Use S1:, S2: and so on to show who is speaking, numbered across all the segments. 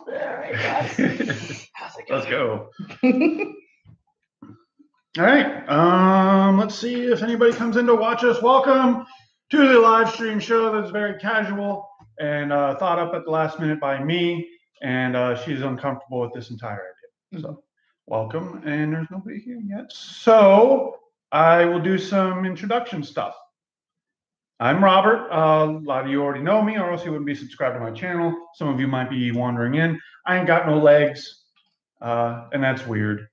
S1: All right, guys. How's it going?
S2: Let's go. All right. Let's see if anybody comes in to watch us. Welcome to the live stream show that's very casual and thought up at the last minute by me. And she's uncomfortable with this entire idea. So welcome. And there's nobody here yet. So I will do some introduction stuff. I'm Robert. A lot of you already know me, or else you wouldn't be subscribed to my channel. Some of you might be wandering in. I ain't got no legs, and that's weird.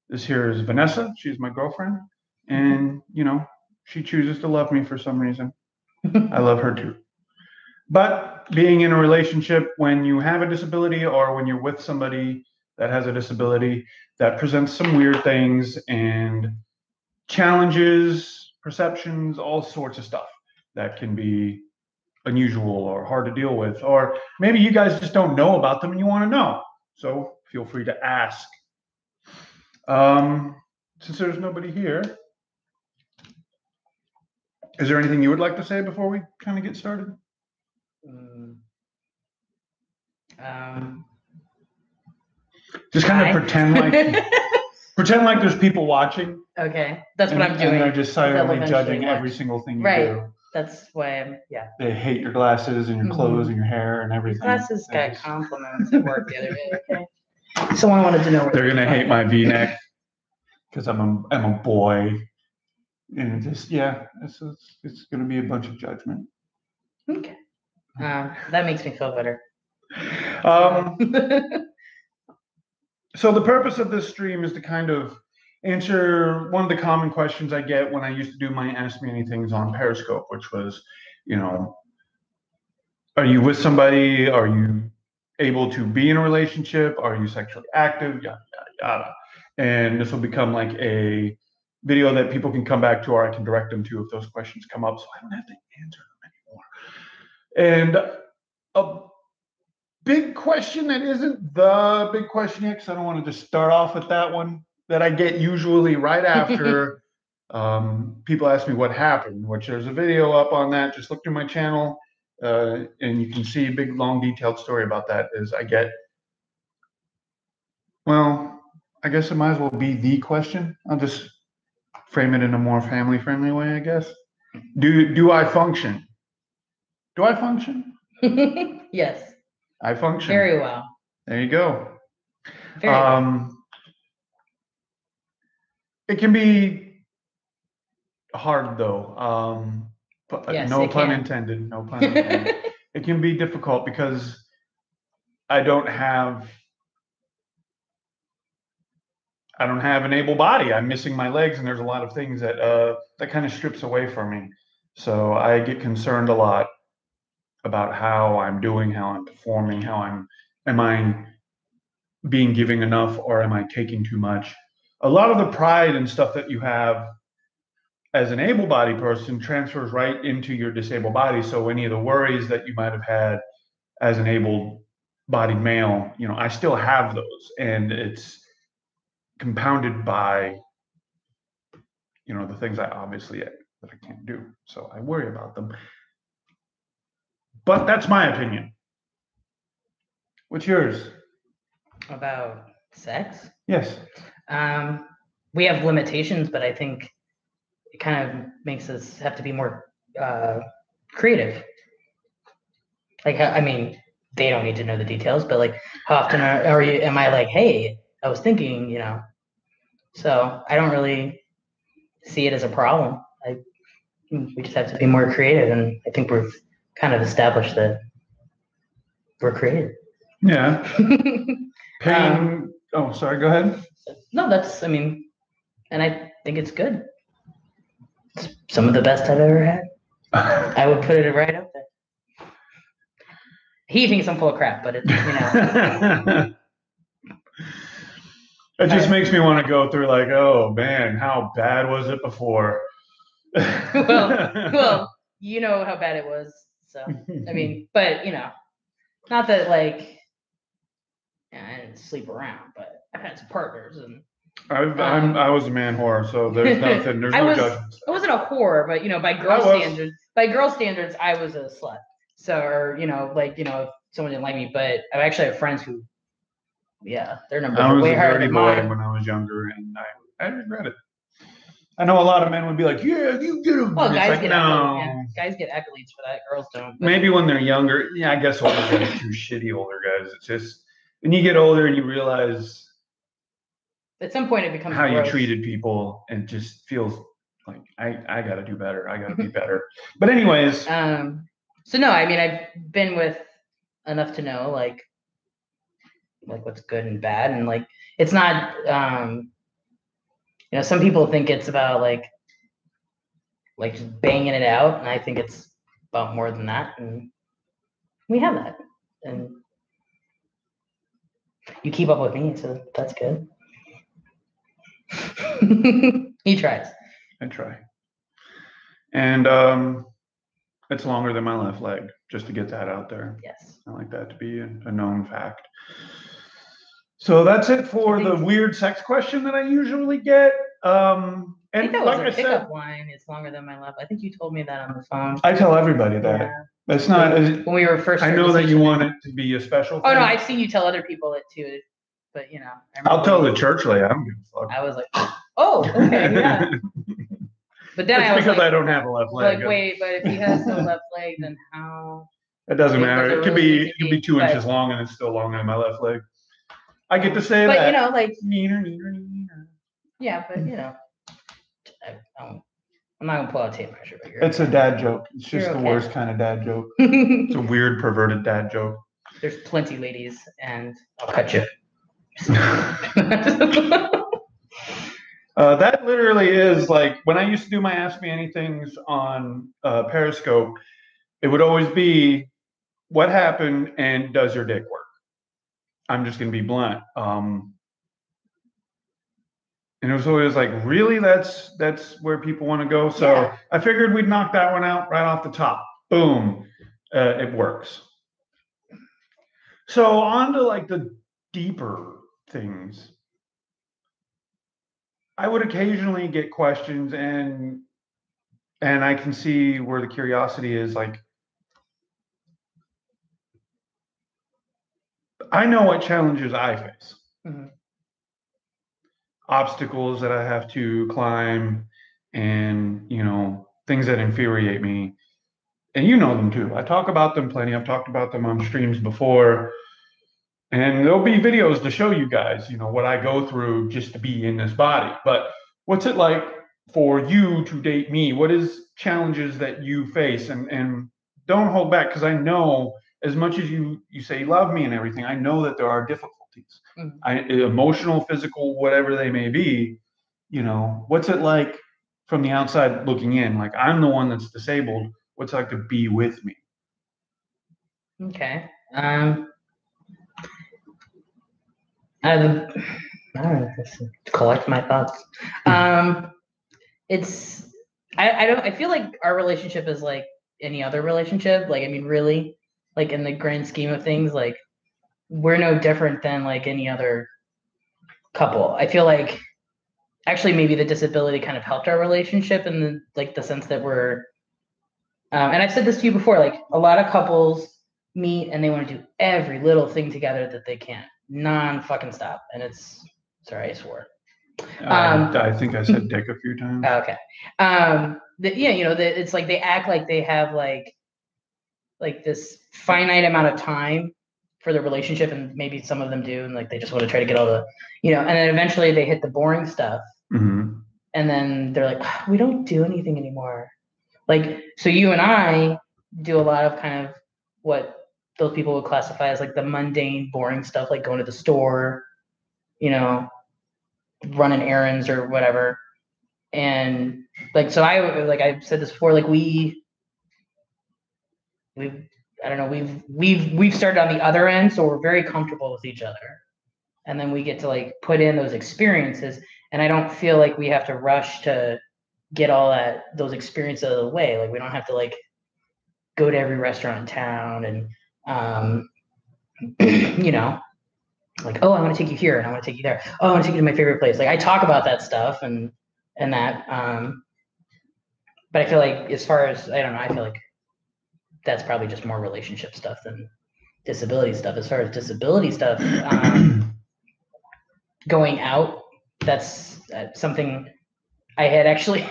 S2: This here is Vanessa. She's my girlfriend, and you know, she chooses to love me for some reason. I love her too. But being in a relationship when you have a disability or when you're with somebody that has a disability, that presents some weird things and challenges, perceptions, all sorts of stuff that can be unusual or hard to deal with. Or maybe you guys just don't know about them and you want to know. So feel free to ask. Since there's nobody here, is there anything you would like to say before we kind of get started? Just kind of pretend like there's people watching.
S1: Okay, that's what I'm doing.
S2: And they're just silently judging every single thing you do.
S1: That's why I'm,
S2: They hate your glasses and your clothes and your hair and everything.
S1: Glasses got compliments at work the other day. Okay. Someone wanted to know.
S2: They're gonna hate my V-neck because I'm a boy, and just it's gonna be a bunch of judgment.
S1: Okay. That makes me feel better.
S2: So the purpose of this stream is to kind of answer one of the common questions I get when I used to do my Ask Me Anythings on Periscope, which was, you know, are you with somebody? Are you able to be in a relationship? Are you sexually active? Yada, yada, yada. And this will become like a video that people can come back to, or I can direct them to if those questions come up, so I don't have to answer them anymore. And a big question that isn't the big question yet, because I don't want to just start off with that one, that I get usually right after people ask me what happened, which there's a video up on that. Just look through my channel and you can see a big, long, detailed story about that. Is I get, well, I guess it might as well be the question. I'll just frame it in a more family-friendly way, I guess. Do I function? Do I function?
S1: Yes.
S2: I function.
S1: Very well.
S2: There you go.
S1: Very well.
S2: It can be hard though. But
S1: Yes,
S2: no pun intended. No pun intended. It can be difficult because I don't have an able body. I'm missing my legs, and there's a lot of things that that kind of strips away from me. So I get concerned a lot about how I'm doing, how I'm performing, am I being giving enough, or am I taking too much? A lot of the pride and stuff that you have as an able-bodied person transfers right into your disabled body. So any of the worries that you might have had as an able-bodied male, you know, I still have those, and it's compounded by, you know, the things that I can't do. So I worry about them. But that's my opinion. What's yours?
S1: About sex?
S2: Yes.
S1: We have limitations, but I think it kind of makes us have to be more creative. Like, I mean, they don't need to know the details, but like, how often am I like, hey, I was thinking, you know? So I don't really see it as a problem. We just have to be more creative, and I think we've kind of established that we're creative.
S2: Yeah. Pain. Oh, sorry. Go ahead.
S1: No, I mean, and I think it's good. It's some of the best I've ever had. I would put it right up there. He thinks I'm full of crap, but it's, you know.
S2: It just makes me want to go through like, oh man, how bad was it before?
S1: well, you know how bad it was. So, I mean, but, you know, not that like, I didn't sleep around, but I've had some partners, and
S2: I was a man whore, so there's nothing. There's no judgment.
S1: I wasn't a whore, but you know, by girl standards, I was a slut. So, or, like, if someone didn't like me, but I actually have friends who, yeah, their numbers
S2: I
S1: are
S2: was
S1: way
S2: a
S1: higher
S2: dirty
S1: than
S2: boy
S1: mine.
S2: when I was younger, and I regret it. I know a lot of men would be like, "Yeah, you get them."
S1: Oh,
S2: It's
S1: guys
S2: like,
S1: get
S2: no.
S1: accolades. Yeah, guys get accolades for that. Girls don't. But
S2: Maybe when they're younger. Yeah, I guess older guys too shitty. Older guys. It's just when you get older and you realize
S1: at some point, it becomes
S2: how you
S1: gross.
S2: treated people, and it just feels like I got to do better. I got to be better. But anyways,
S1: So no, I mean, I've been with enough to know like what's good and bad, and like it's not. Some people think it's about like just banging it out, and I think it's about more than that, and we have that, and you keep up with me, so that's good. He tries.
S2: I try. And it's longer than my left leg, just to get that out there.
S1: Yes.
S2: I like that to be a known fact. So that's it for the weird sex question that I usually get.
S1: I think
S2: And
S1: that
S2: like
S1: was
S2: I
S1: a pickup
S2: said,
S1: line. It's longer than my left. I think you told me that on the phone.
S2: I tell everybody that.
S1: Yeah.
S2: That's not.
S1: When we were first.
S2: I know that you want it to be a special thing.
S1: Oh no, I've seen you tell other people it too, but
S2: I'll tell the church lady. I don't give a fuck.
S1: I was like, oh, okay, yeah. But then I was
S2: because
S1: like,
S2: I don't have a left leg.
S1: Like, wait, but if he has no left leg, then how?
S2: It doesn't matter. It could
S1: really
S2: be 2 inches long, and it's still longer than my left leg. I get to say
S1: but,
S2: that.
S1: But like.
S2: Neener.
S1: Yeah, but I'm not gonna pull out a tape measure. But
S2: it's a dad joke. It's just the worst kind of dad joke. It's a weird, perverted dad joke.
S1: There's plenty, ladies, and I'll cut you.
S2: That literally is like when I used to do my Ask Me Anythings on Periscope, it would always be what happened and does your dick work? I'm just going to be blunt. And it was always like, really? That's where people want to go. So I figured we'd knock that one out right off the top. Boom. It works. So on to like the deeper things. I would occasionally get questions and I can see where the curiosity is. Like, I know what challenges I face. Mm-hmm. Obstacles that I have to climb and, things that infuriate me. And you know them too. I talk about them plenty. I've talked about them on streams before. And there'll be videos to show you guys, what I go through just to be in this body. But what's it like for you to date me? What is challenges that you face? And don't hold back, because I know as much as you say you love me and everything, I know that there are difficulties. Mm-hmm. Emotional, physical, whatever they may be. What's it like from the outside looking in? Like, I'm the one that's disabled. What's it like to be with me?
S1: Okay. I don't know, collect my thoughts. I feel like our relationship is like any other relationship. Like, I mean, really, like in the grand scheme of things, like we're no different than like any other couple. I feel like actually maybe the disability kind of helped our relationship in the sense that we're, and I've said this to you before, like a lot of couples meet and they want to do every little thing together that they can. Non-fucking stop, and it's sorry, I swore.
S2: I think I said dick a few times.
S1: Okay. It's like they act like they have like this finite amount of time for the relationship, and maybe some of them do, and like they just want to try to get all the, and then eventually they hit the boring stuff, mm-hmm. And then they're like, we don't do anything anymore. Like, so you and I do a lot of kind of what those people would classify as like the mundane, boring stuff, like going to the store, running errands or whatever. And like, so I've said this before, like we've started on the other end, so we're very comfortable with each other. And then we get to like put in those experiences, and I don't feel like we have to rush to get those experiences out of the way. Like we don't have to like go to every restaurant in town and like, oh, I want to take you here and I want to take you there. Oh, I want to take you to my favorite place. Like I talk about that stuff and that, but I feel like as far as, I don't know, I feel like that's probably just more relationship stuff than disability stuff. As far as disability stuff, going out, that's something I had actually.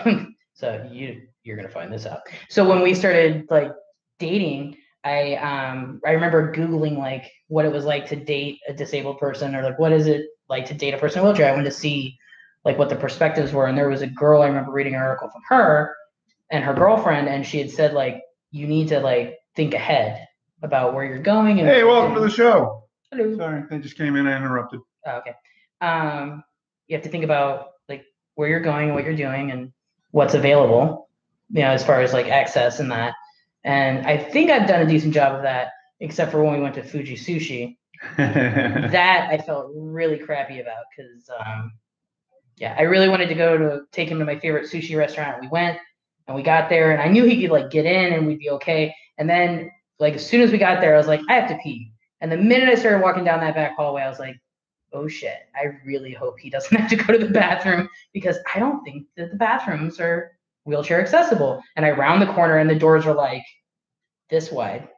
S1: So you're gonna find this out. So when we started like dating, I remember Googling like what it was like to date a disabled person, or like what is it like to date a person in a wheelchair. I wanted to see like what the perspectives were, and there was a girl I remember reading an article from her and her girlfriend, and she had said like you need to like think ahead about where you're going. And
S2: hey, welcome to the show.
S1: Hello.
S2: Sorry, they just came in and interrupted.
S1: Oh, okay. You have to think about like where you're going and what you're doing and what's available, as far as like access and that. And I think I've done a decent job of that, except for when we went to Fuji Sushi. That I felt really crappy about because, I really wanted to take him to my favorite sushi restaurant. We went and we got there, and I knew he could like get in and we'd be okay. And then like as soon as we got there, I was like, I have to pee. And the minute I started walking down that back hallway, I was like, oh shit, I really hope he doesn't have to go to the bathroom, because I don't think that the bathrooms are wheelchair accessible. And I round the corner and the doors are like this wide.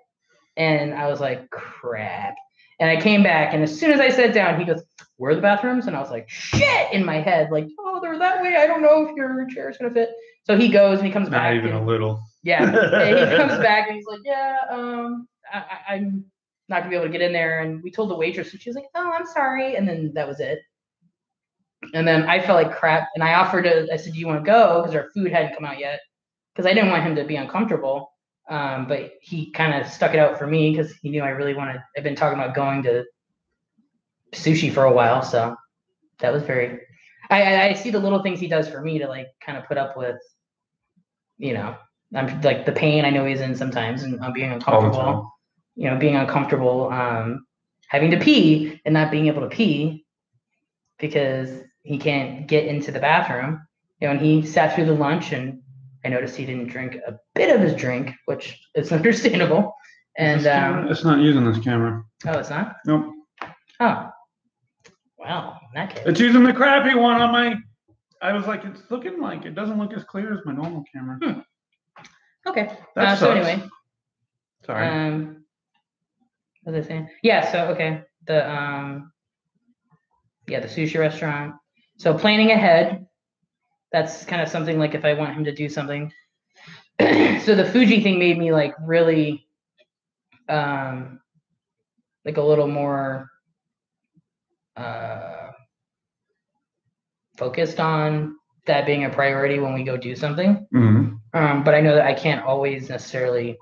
S1: And I was like, crap. And I came back, and as soon as I sat down, he goes, where are the bathrooms? And I was like, shit, in my head, like, oh, they're that way. I don't know if your chair is going to fit. So he goes and he comes back.
S2: Not even a little.
S1: Yeah. He comes back and he's like, yeah, I'm not gonna be able to get in there. And we told the waitress, and she was like, oh, I'm sorry. And then that was it. And then I felt like crap. And I said, do you want to go? Because our food hadn't come out yet. Because I didn't want him to be uncomfortable. But he kind of stuck it out for me because he knew I really wanted. I've been talking about going to sushi for a while. So that was very, I see the little things he does for me to like kind of put up with, I'm like the pain I know he's in sometimes, and I'm being uncomfortable. Being uncomfortable, having to pee and not being able to pee because he can't get into the bathroom. And he sat through the lunch, and I noticed he didn't drink a bit of his drink, which is understandable. And
S2: it's not using this camera.
S1: Oh, it's not?
S2: Nope.
S1: Oh. Well, in that case.
S2: It's using the crappy one on my. I was like, it's looking like it doesn't look as clear as my normal camera.
S1: Okay.
S2: So
S1: anyway.
S2: Sorry.
S1: What was I saying? Yeah, so okay. The sushi restaurant. So planning ahead, that's kind of something like if I want him to do something. So the Fuji thing made me like really like a little more focused on that being a priority when we go do something.
S2: Mm-hmm.
S1: But I know that I can't always necessarily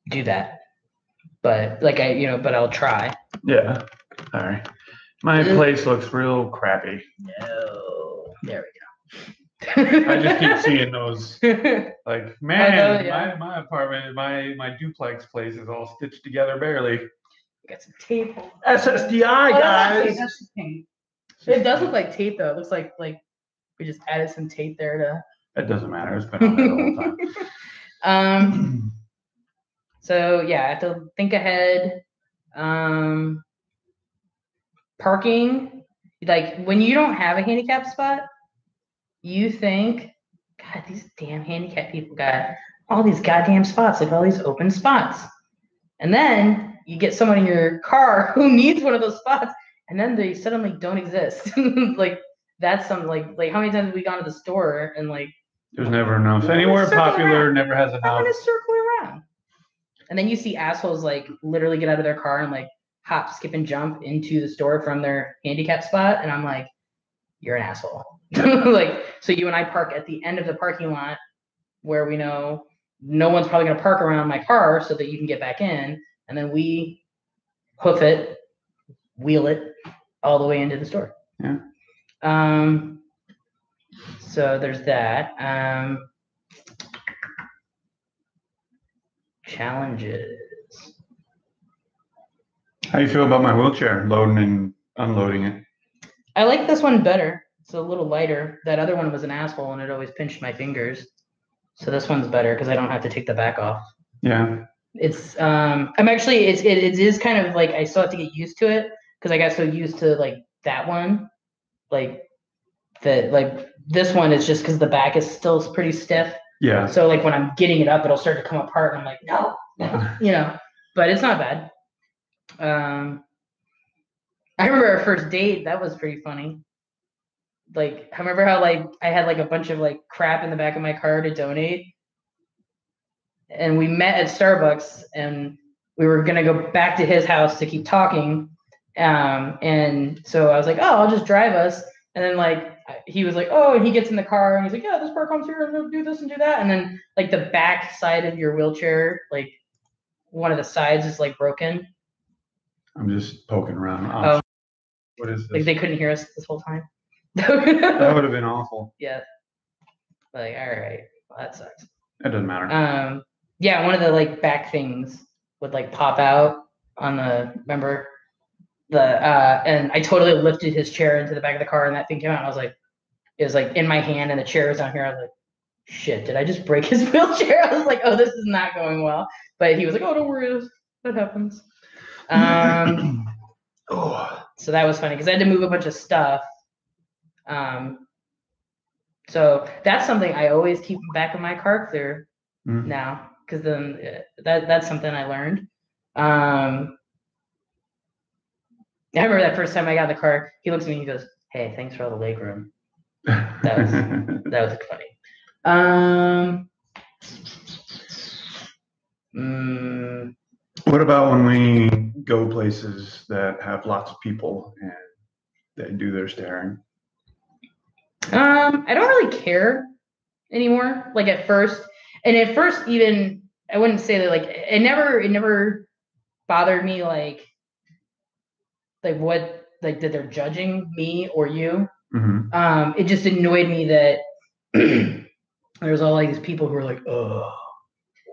S1: do that, but like but I'll try.
S2: Yeah. Sorry. My place looks real crappy.
S1: No. There we
S2: go. I just keep seeing those. Like, man,
S1: yeah.
S2: my apartment, my duplex place is all stitched together barely.
S1: You got some tape.
S2: SSDI, guys.
S1: That's just tape. It does look like tape though. It looks like we just added some tape there to.
S2: It doesn't matter. It's been on there the whole time.
S1: So yeah, I have to think ahead. Parking, like when you don't have a handicap spot, you think, God, these damn handicapped people got all these goddamn spots, like all these open spots. And then you get someone in your car who needs one of those spots, and then they suddenly don't exist. Like that's some like how many times have we gone to the store and like
S2: there's never enough. Anywhere popular never has enough.
S1: I'm gonna circle around. And then you see assholes like literally get out of their car and like hop, skip, and jump into the store from their handicap spot. And I'm like, you're an asshole. Like, so you and I park at the end of the parking lot where we know no one's probably going to park around my car so that you can get back in. And then we hoof it, wheel it all the way into the store.
S2: Yeah.
S1: So there's that. Challenges.
S2: How do you feel about my wheelchair, loading and unloading it?
S1: I like this one better. It's a little lighter. That other one was an asshole, and it always pinched my fingers. So this one's better because I don't have to take the back off.
S2: Yeah.
S1: It's I'm actually it is kind of like I still have to get used to it because I got so used to like that one, like that like this one is just because the back is still pretty stiff.
S2: Yeah.
S1: So like when I'm getting it up, it'll start to come apart, and I'm like, no, you know. But it's not bad. I remember our first date. That was pretty funny. Like, I remember how like I had like a bunch of like crap in the back of my car to donate, and we met at Starbucks, and we were gonna go back to his house to keep talking. And so I was like, oh, I'll just drive us. And then like he was like, oh, and he gets in the car and he's like, yeah, this car comes here and they'll do this and do that. And then like the back side of your wheelchair, like one of the sides is like broken.
S2: I'm just poking around.
S1: Oh,
S2: what is this?
S1: Like they couldn't hear us this whole time.
S2: That would have been awful.
S1: Yeah. Like, all right, well, that sucks.
S2: It doesn't matter.
S1: Yeah, one of the like back things would like pop out on the, remember the and I totally lifted his chair into the back of the car, and that thing came out. And I was like, it was like in my hand, and the chair was down here. I was like, shit, did I just break his wheelchair? I was like, oh, this is not going well. But he was like, oh, don't worry, that happens. So that was funny because I had to move a bunch of stuff. So that's something I always keep in the back of my car clear now, because then that's something I learned. I remember that first time I got in the car, he looks at me and he goes, hey, thanks for all the leg room. That was funny.
S2: What about when we go places that have lots of people and they do their staring?
S1: I don't really care anymore. Like at first even I wouldn't say that like it never bothered me like what like that they're judging me or you. It just annoyed me that there's all like these people who are like, oh,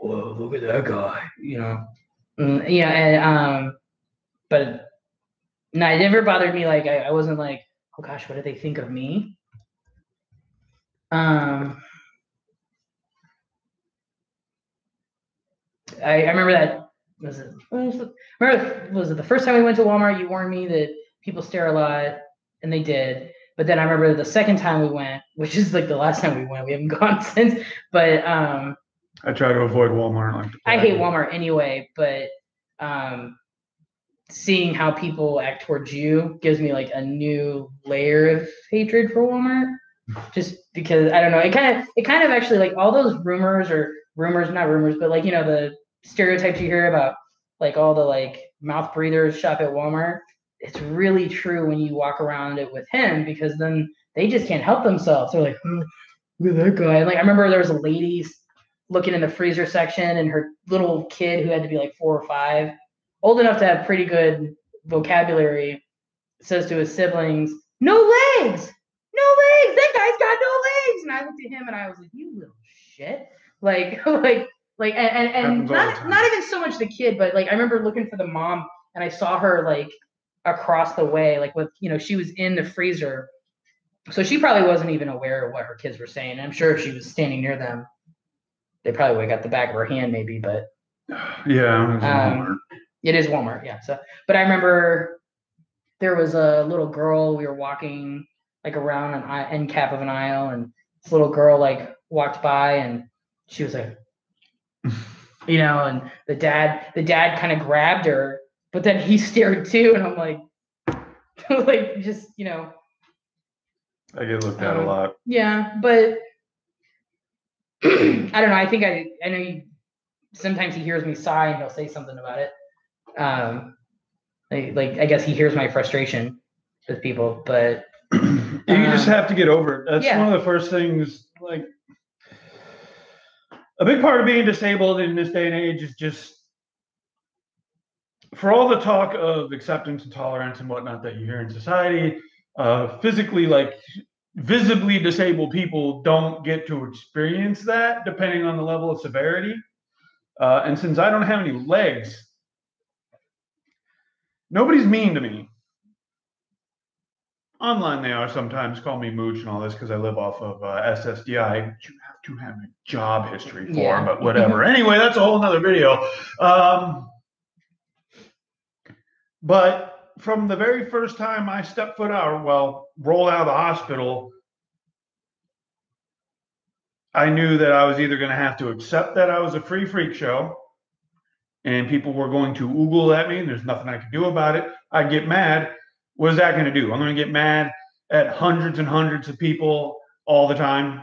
S1: whoa, look at that guy, you know. Yeah, and but no, it never bothered me. Like I wasn't like, oh gosh, what do they think of me? I remember that was it the first time we went to Walmart, you warned me that people stare a lot, and they did. But then I remember the second time we went, which is like the last time we went, we haven't gone since, but I
S2: try to avoid Walmart. Like
S1: I hate Walmart anyway, but seeing how people act towards you gives me like a new layer of hatred for Walmart. Just because I don't know, it kind of actually like all those rumors, not rumors, but like, you know, the stereotypes you hear about like all the like mouth breathers shop at Walmart. It's really true when you walk around it with him, because then they just can't help themselves. They're like, look at that guy. And like I remember there was a lady looking in the freezer section, and her little kid who had to be like 4 or 5, old enough to have pretty good vocabulary, says to his siblings, "No legs! No legs! That guy's got no legs!" And I looked at him and I was like, "You little shit!" And not even so much the kid, but like I remember looking for the mom, and I saw her like across the way, like with, you know, she was in the freezer, so she probably wasn't even aware of what her kids were saying. I'm sure if she was standing near them, they probably would have got the back of her hand, maybe. But
S2: yeah,
S1: it is Walmart, yeah. So, but I remember there was a little girl. We were walking like around an end cap of an aisle, and this little girl like walked by, and she was like, you know, and the dad kind of grabbed her, but then he stared too, and I'm like, like just, you know,
S2: I get looked at a lot.
S1: Yeah, but I don't know. I think I know sometimes he hears me sigh and he'll say something about it. Like I guess he hears my frustration with people, but
S2: you just have to get over it. That's one of the first things. Like a big part of being disabled in this day and age is just, for all the talk of acceptance and tolerance and whatnot that you hear in society, physically, like visibly disabled people don't get to experience that depending on the level of severity. And since I don't have any legs, nobody's mean to me. Online they are sometimes, call me Mooch and all this because I live off of SSDI, which you have to have a job history for, but whatever. Anyway, that's a whole nother video. But from the very first time I stepped foot out, rolled out of the hospital, I knew that I was either going to have to accept that I was a free freak show and people were going to oogle at me and there's nothing I could do about it. I'd get mad. What is that going to do? I'm going to get mad at hundreds and hundreds of people all the time.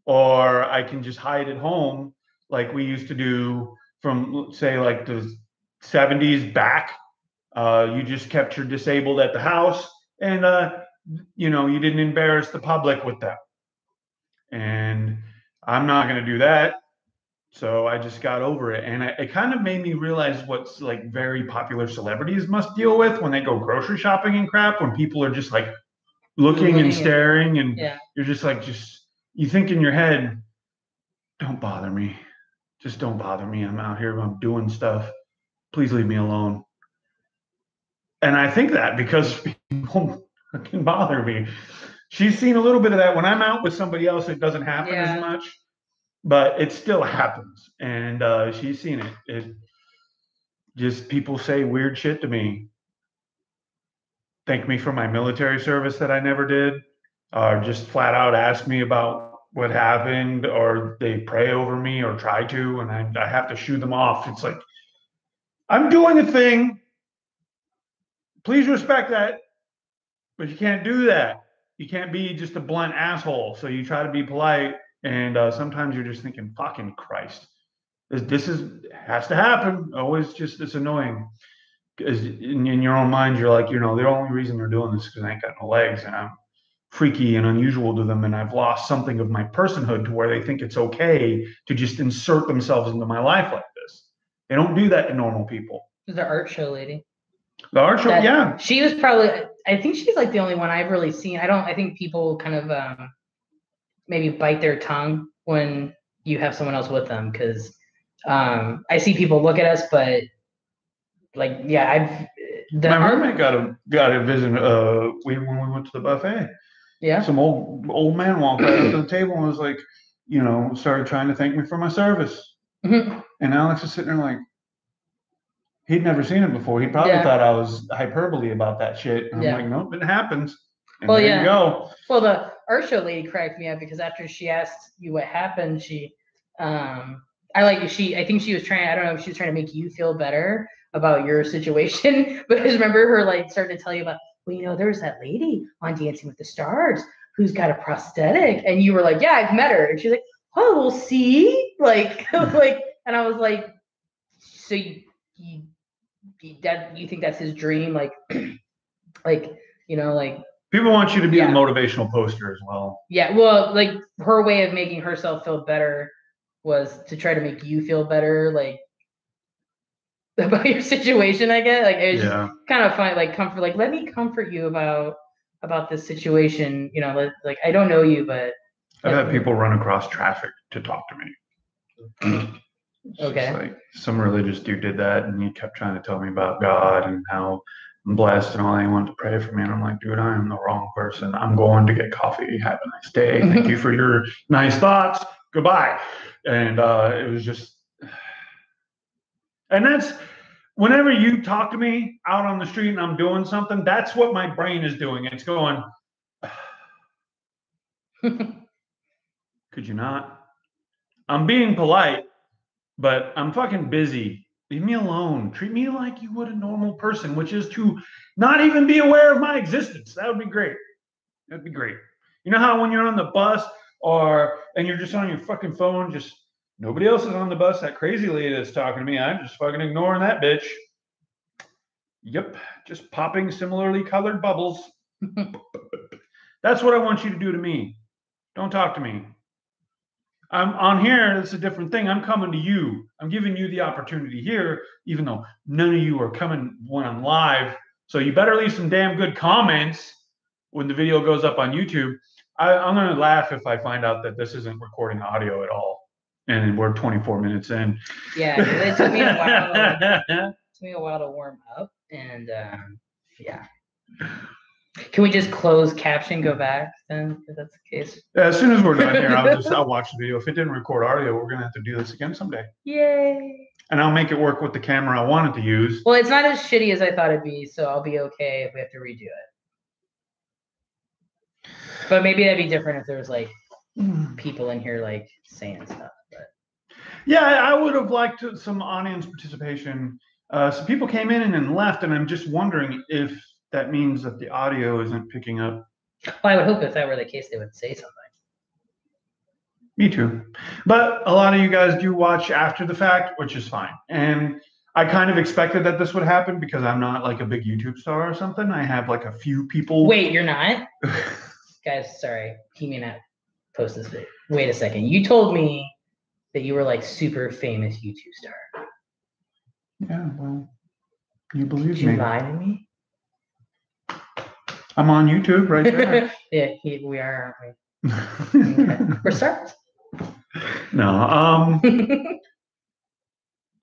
S2: Or I can just hide at home like we used to do from, say, like the 70s back. You just kept your disabled at the house and, you didn't embarrass the public with them. And I'm not going to do that. So I just got over it. And it kind of made me realize what's like very popular celebrities must deal with when they go grocery shopping and crap, when people are just like looking and staring and you're just like, you think in your head, don't bother me. Just don't bother me. I'm out here. I'm doing stuff. Please leave me alone. And I think that because people can bother me. She's seen a little bit of that. When I'm out with somebody else, it doesn't happen as much, but it still happens. And she's seen it. It just, people say weird shit to me. Thank me for my military service that I never did. Or just flat out ask me about what happened, or they pray over me or try to, and I have to shoo them off. It's like, I'm doing a thing. Please respect that, but you can't do that. You can't be just a blunt asshole. So you try to be polite, and sometimes you're just thinking, fucking Christ, this has to happen. Always just, it's annoying. Because in your own mind, you're like, the only reason they're doing this is because I ain't got no legs, and I'm freaky and unusual to them, and I've lost something of my personhood to where they think it's okay to just insert themselves into my life like this. They don't do that to normal people.
S1: The art show lady.
S2: The art show, yeah.
S1: She was probably, I think she's like the only one I've really seen. I think people kind of maybe bite their tongue when you have someone else with them, because I see people look at us, but like, yeah,
S2: my roommate got a visit when we went to the buffet.
S1: Yeah.
S2: Some old man walked right up to the table and was like, started trying to thank me for my service.
S1: Mm-hmm.
S2: And Alex was sitting there like, he'd never seen it before. He probably thought I was hyperbole about that shit. And I'm like, nope, it happens. And there you go.
S1: Well, the art show lady cracked me up because after she asked you what happened, I think she was trying, I don't know if she was trying to make you feel better about your situation, but I just remember her like starting to tell you about, well, there's that lady on Dancing with the Stars who's got a prosthetic, and you were like, yeah, I've met her, and she's like, oh, well, see, like, and I was like, so you think that's his dream, like
S2: people want you to be a motivational poster as well.
S1: Yeah, well, like her way of making herself feel better was to try to make you feel better, like about your situation, I guess. Like it was just kind of fun, like comfort, like let me comfort you about this situation. Like I don't know you, but
S2: I've had people run across traffic to talk to me.
S1: Okay.
S2: Like some religious dude did that, and he kept trying to tell me about God and how I'm blessed and all. He wanted to pray for me, and I'm like, dude, I am the wrong person. I'm going to get coffee. Have a nice day. Thank you for your nice thoughts. Goodbye. And it was just. And that's whenever you talk to me out on the street and I'm doing something, that's what my brain is doing. It's going, could you not? I'm being polite, but I'm fucking busy. Leave me alone. Treat me like you would a normal person, which is to not even be aware of my existence. That would be great. That'd be great. You know how when you're on the bus and you're just on your fucking phone, just nobody else is on the bus. That crazy lady that's talking to me, I'm just fucking ignoring that bitch. Yep, just popping similarly colored bubbles. That's what I want you to do to me. Don't talk to me. I'm on here. It's a different thing. I'm coming to you. I'm giving you the opportunity here, even though none of you are coming when I'm live. So you better leave some damn good comments when the video goes up on YouTube. I'm going to laugh if I find out that this isn't recording audio at all. And we're 24 minutes in.
S1: Yeah, it took me a while. It took me a while to warm up, and yeah. Can we just close caption, go back then, if that's the case?
S2: Yeah, as soon as we're done here, I'll watch the video. If it didn't record audio, we're gonna have to do this again someday.
S1: Yay!
S2: And I'll make it work with the camera I wanted to use.
S1: Well, it's not as shitty as I thought it'd be, so I'll be okay if we have to redo it. But maybe that'd be different if there was like people in here like saying stuff. But
S2: yeah, I would have liked some audience participation. Some people came in and then left, and I'm just wondering if that means that the audio isn't picking up.
S1: well, I would hope if that were the case, they would say something.
S2: Me too. But a lot of you guys do watch after the fact, which is fine. And I kind of expected that this would happen because I'm not like a big YouTube star or something. I have like a few people.
S1: Wait, you're not? Guys, sorry. He may not post this video. Wait a second. You told me that you were like super famous YouTube star.
S2: Yeah, well, you believe
S1: Did you
S2: me.
S1: lie to me?
S2: I'm on YouTube right there.
S1: Yeah, we are, aren't we? Okay. We're stars.
S2: No.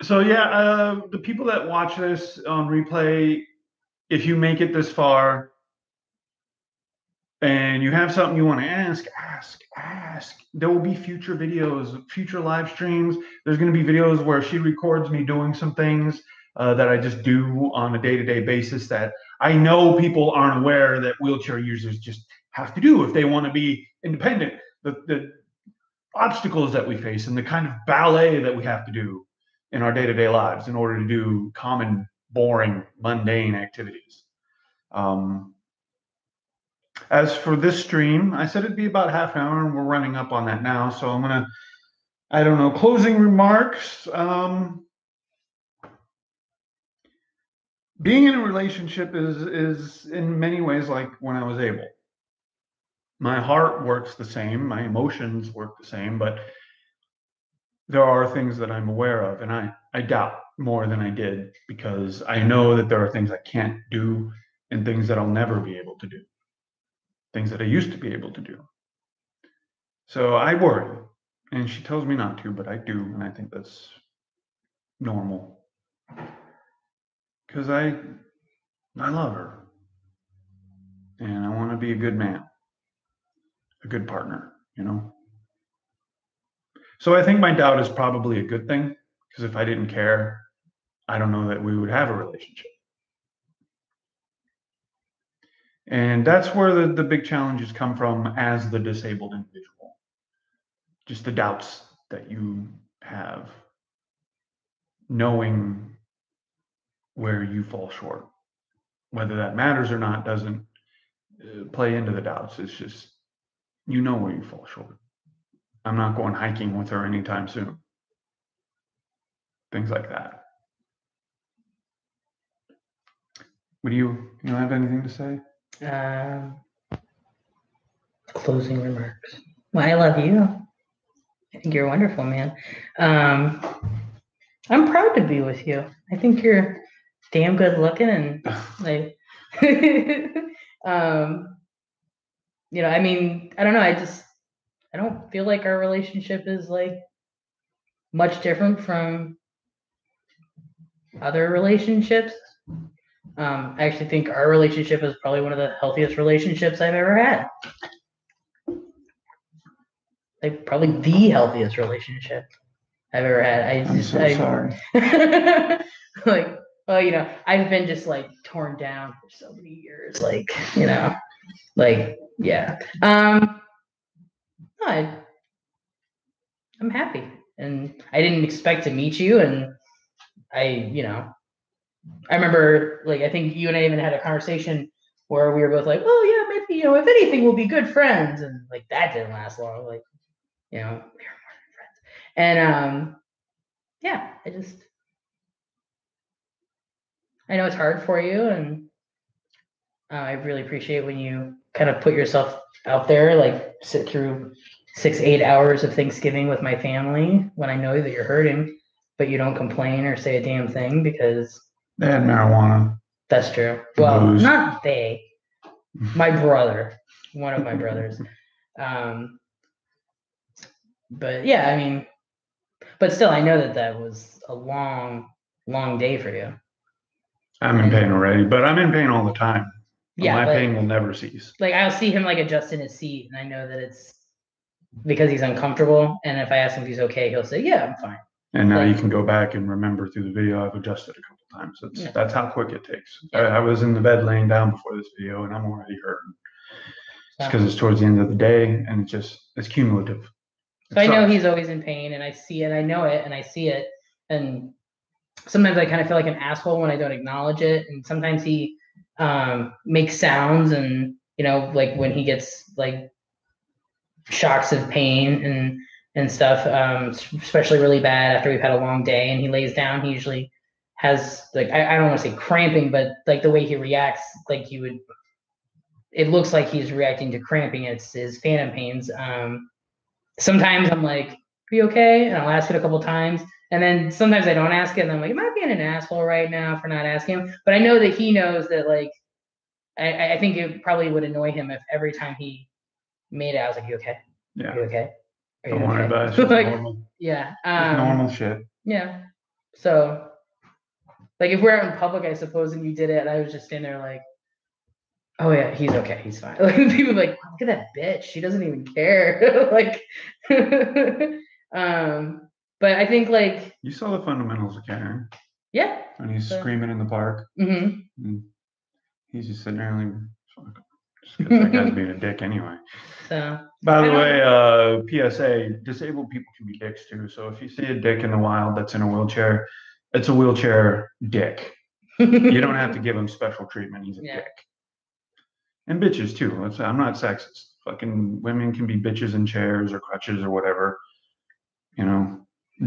S2: So yeah, the people that watch this on replay, if you make it this far and you have something you want to ask. There will be future videos, future live streams. There's going to be videos where she records me doing some things that I just do on a day-to-day basis that I know people aren't aware that wheelchair users just have to do if they want to be independent. The obstacles that we face and the kind of ballet that we have to do in our day-to-day lives in order to do common, boring, mundane activities. As for this stream, I said it'd be about half an hour, and we're running up on that now. So I'm gonna, I don't know, closing remarks. Being in a relationship is in many ways like when I was able. My heart works the same, my emotions work the same, but there are things that I'm aware of, and I doubt more than I did because I know that there are things I can't do and things that I'll never be able to do, things that I used to be able to do. So I worry, and she tells me not to, but I do, and I think that's normal because I love her, and I want to be a good man, a good partner, you know? So I think my doubt is probably a good thing, because if I didn't care, I don't know that we would have a relationship. And that's where the big challenges come from as the disabled individual. Just the doubts that you have, knowing where you fall short. Whether that matters or not doesn't play into the doubts. It's just, you know where you fall short. I'm not going hiking with her anytime soon. Things like that. Would you have anything to say?
S1: Closing remarks. Well, I love you. I think you're wonderful, man. I'm proud to be with you. I think you're damn good looking and like, I mean, I don't know. I don't feel like our relationship is like much different from other relationships. I actually think our relationship is probably one of the healthiest relationships I've ever had. Like probably the healthiest relationship I've ever had.
S2: I'm so sorry.
S1: Like, well, I've been just like torn down for so many years. Like, yeah. No, I'm happy, and I didn't expect to meet you, and I remember, like, I think you and I even had a conversation where we were both like, well, yeah, maybe, if anything, we'll be good friends. And like, that didn't last long. Like, we were more than friends. And, yeah, I know it's hard for you. And I really appreciate when you kind of put yourself out there, like sit through 6-8 hours of Thanksgiving with my family when I know that you're hurting, but you don't complain or say a damn thing because
S2: they had marijuana.
S1: That's true. Well, booze. Not they. My brother. One of my brothers. But yeah, I mean, but still, I know that was a long, long day for you.
S2: I'm in pain already, but I'm in pain all the time.
S1: Yeah,
S2: my pain will never cease.
S1: Like, I'll see him like adjust in his seat, and I know that it's because he's uncomfortable. And if I ask him if he's okay, he'll say, "Yeah, I'm fine."
S2: And now you can go back and remember through the video I've adjusted a couple times. That's how quick it takes. I was in the bed laying down before this video, and I'm already hurting. It's because it's towards the end of the day, and it's cumulative.
S1: So I know he's always in pain, and I see it, I know it, and I see it, and sometimes I kind of feel like an asshole when I don't acknowledge it, and sometimes he makes sounds, and like when he gets like shocks of pain and stuff, especially really bad after we've had a long day, and he lays down, he usually has like I don't want to say cramping, but like the way he reacts, like it looks like he's reacting to cramping. It's his phantom pains. Sometimes I'm like, "Are you okay?" And I'll ask it a couple times. And then sometimes I don't ask it, and I'm like, "Am I being an asshole right now for not asking him?" But I know that he knows that, like, I think it probably would annoy him if every time he made it, I was like, "You okay?
S2: Yeah.
S1: Are you okay? Are you
S2: Don't worry
S1: okay?"
S2: about it. It's just
S1: Like,
S2: normal.
S1: yeah.
S2: It's normal shit.
S1: Yeah. So, like, if we're out in public, I suppose, and you did it, and I was just standing there like, "Oh yeah, he's okay, he's fine." Like people are like, "Look at that bitch, she doesn't even care." Like, but I think like
S2: you saw the fundamentals of Karen.
S1: Yeah.
S2: When he's screaming in the park.
S1: Mm-hmm.
S2: He's just sitting there like, that guy's being a dick anyway.
S1: So.
S2: By the way, PSA: disabled people can be dicks too. So if you see a dick in the wild that's in a wheelchair, it's a wheelchair dick. You don't have to give him special treatment. He's a dick. And bitches too. I'm not sexist. Fucking women can be bitches in chairs or crutches or whatever.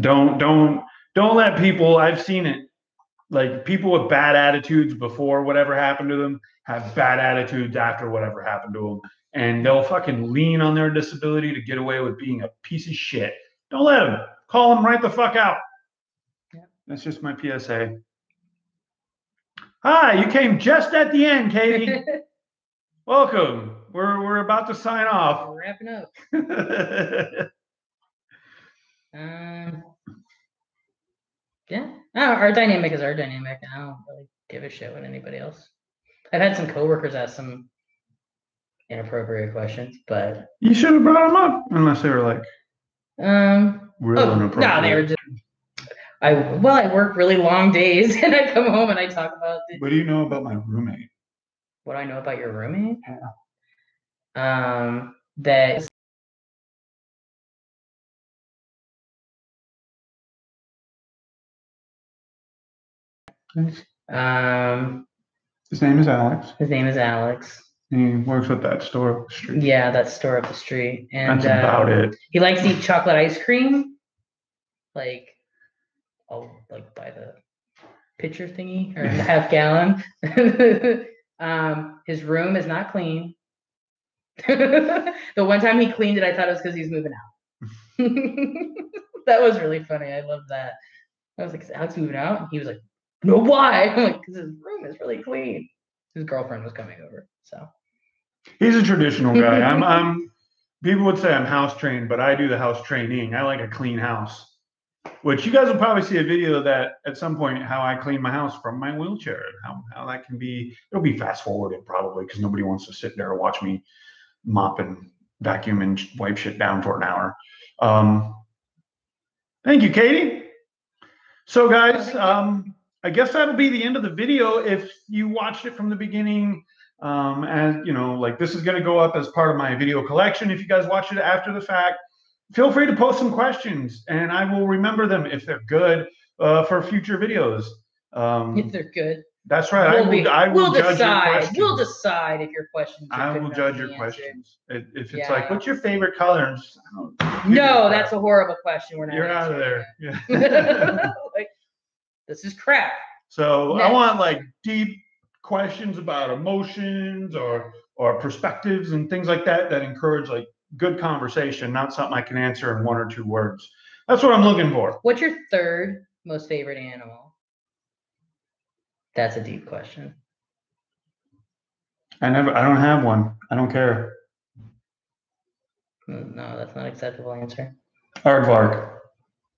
S2: Don't let people. I've seen it. Like people with bad attitudes before whatever happened to them have bad attitudes after whatever happened to them, and they'll fucking lean on their disability to get away with being a piece of shit. Don't let them. Call them right the fuck out. Yeah. That's just my PSA. Hi, you came just at the end, Katie. Welcome. We're about to sign off.
S1: We're wrapping up. Yeah. Our dynamic is our dynamic. I don't really give a shit what anybody else. I've had some coworkers ask some inappropriate questions, but
S2: you should have brought them up, unless they were like real inappropriate.
S1: No, they were just. I work really long days, and I come home and I talk about.
S2: What do you know about my roommate?
S1: What do I know about your roommate? Yeah. That.
S2: His name is Alex.
S1: His name is Alex.
S2: He works at that store up the street.
S1: Yeah, that store up the street. And
S2: that's about it.
S1: He likes to eat chocolate ice cream. Like, like by the pitcher thingy or the half gallon. His room is not clean. The one time he cleaned it, I thought it was because he was moving out. That was really funny. I love that. I was like, "Is Alex moving out?" And he was like, "No, why?" I'm like, "Because his room is really clean." His girlfriend was coming over, so.
S2: He's a traditional guy. I'm. People would say I'm house trained, but I do the house training. I like a clean house, which you guys will probably see a video of that at some point. How I clean my house from my wheelchair, and how that can be. It'll be fast forwarded probably because nobody wants to sit there and watch me mop and vacuum and wipe shit down for an hour. Thank you, Katie. So guys, I guess that'll be the end of the video. If you watched it from the beginning, and like this is going to go up as part of my video collection. If you guys watch it after the fact, feel free to post some questions and I will remember them if they're good for future videos.
S1: If they're good.
S2: That's right.
S1: We'll decide. We'll decide if your questions.
S2: I will judge your questions. If it's like, what's your favorite color?
S1: No, that's a horrible question. We're not.
S2: You're out of there. Yeah.
S1: Like, this is crap.
S2: So next. I want like deep questions about emotions or perspectives and things like that encourage like good conversation, not something I can answer in 1 or 2 words. That's what I'm looking for.
S1: What's your third most favorite animal? That's a deep question.
S2: I don't have one. I don't care.
S1: No, that's not an acceptable answer.
S2: Aardvark.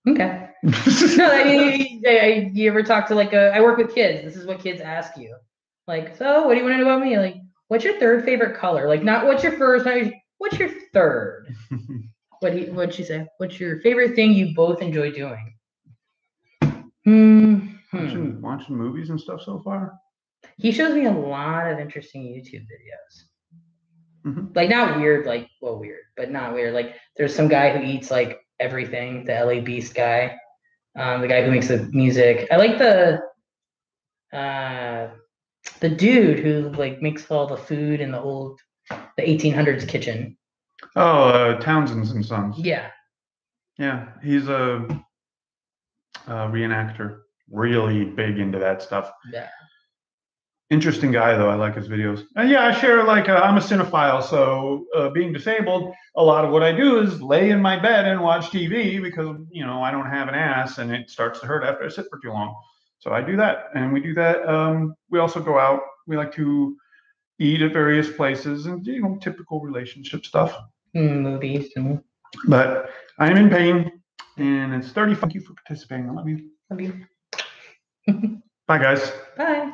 S1: Okay. No, I mean, you ever talk to like I work with kids. This is what kids ask you. Like, so what do you want to know about me? Like, what's your third favorite color? Like, not what's your first, what's your third? What'd she say? What's your favorite thing you both enjoy doing?
S2: Watching movies and stuff so far?
S1: He shows me a lot of interesting YouTube videos.
S2: Mhm.
S1: Like not weird, like well weird, but not weird. Like there's some guy who eats like everything, the LA Beast guy, the guy who makes the music. I like uh the dude who like makes all the food in the 1800s kitchen.
S2: Oh, Townsend's and Sons.
S1: Yeah.
S2: Yeah, he's a reenactor, really big into that stuff.
S1: Yeah.
S2: Interesting guy though. I like his videos. And yeah, I share like I'm a cinephile, so being disabled, a lot of what I do is lay in my bed and watch TV because I don't have an ass and it starts to hurt after I sit for too long. So I do that, and we do that. We also go out. We like to eat at various places and typical relationship stuff.
S1: Movies.
S2: But I'm in pain, and it's 30. Thank you for participating. I love you.
S1: Love you.
S2: Bye, guys.
S1: Bye.